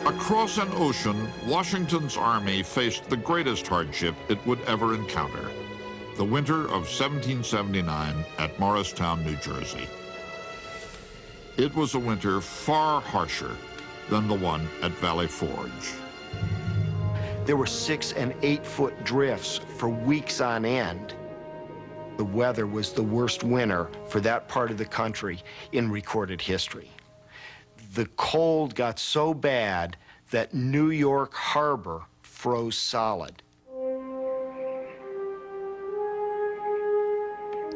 Across an ocean, Washington's army faced the greatest hardship it would ever encounter, the winter of 1779 at Morristown, New Jersey. It was a winter far harsher than the one at Valley Forge. There were 6- and 8-foot drifts for weeks on end. The weather was the worst winter for that part of the country in recorded history. The cold got so bad that New York Harbor froze solid.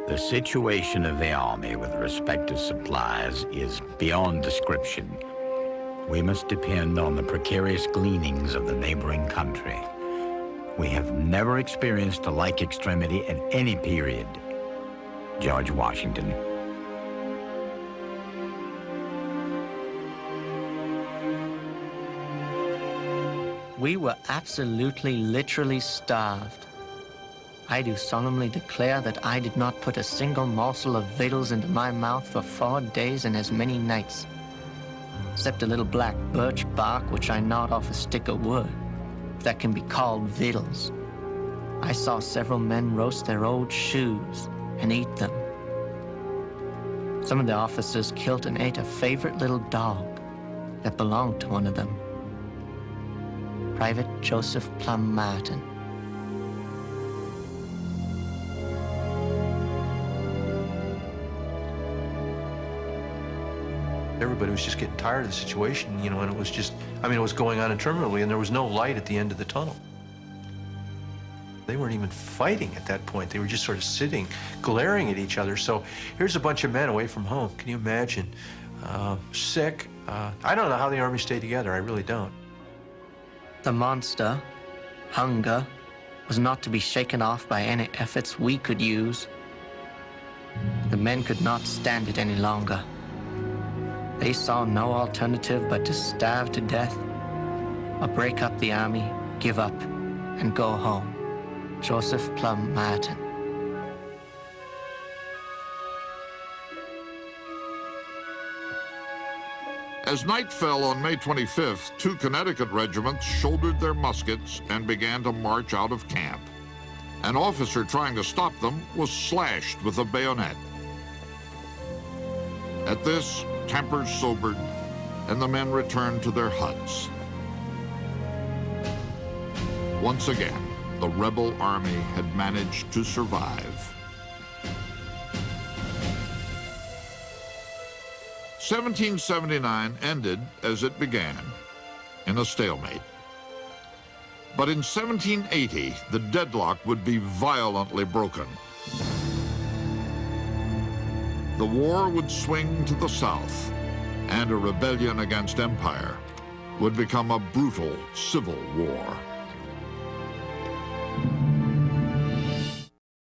The situation of the Army with respect to supplies is beyond description. We must depend on the precarious gleanings of the neighboring country. We have never experienced a like extremity at any period. George Washington. We were absolutely, literally starved. I do solemnly declare that I did not put a single morsel of victuals into my mouth for 4 days and as many nights, except a little black birch bark which I gnawed off a stick of wood, if that can be called victuals. I saw several men roast their old shoes and eat them. Some of the officers killed and ate a favorite little dog that belonged to one of them, Private Joseph Plum Martin. Everybody was just getting tired of the situation, you know, and it was just, I mean, it was going on interminably, and there was no light at the end of the tunnel. They weren't even fighting at that point. They were just sort of sitting, glaring at each other. So here's a bunch of men away from home. Can you imagine? Sick. I don't know how the Army stayed together. I really don't. The monster, hunger, was not to be shaken off by any efforts we could use. The men could not stand it any longer. They saw no alternative but to starve to death or break up the army, give up, and go home. Joseph Plum Martin. As night fell on May 25th, 2 Connecticut regiments shouldered their muskets and began to march out of camp. An officer trying to stop them was slashed with a bayonet. At this, tempers sobered, and the men returned to their huts. Once again, the rebel army had managed to survive. 1779 ended as it began, in a stalemate. But in 1780, the deadlock would be violently broken. The war would swing to the south, and a rebellion against empire would become a brutal civil war.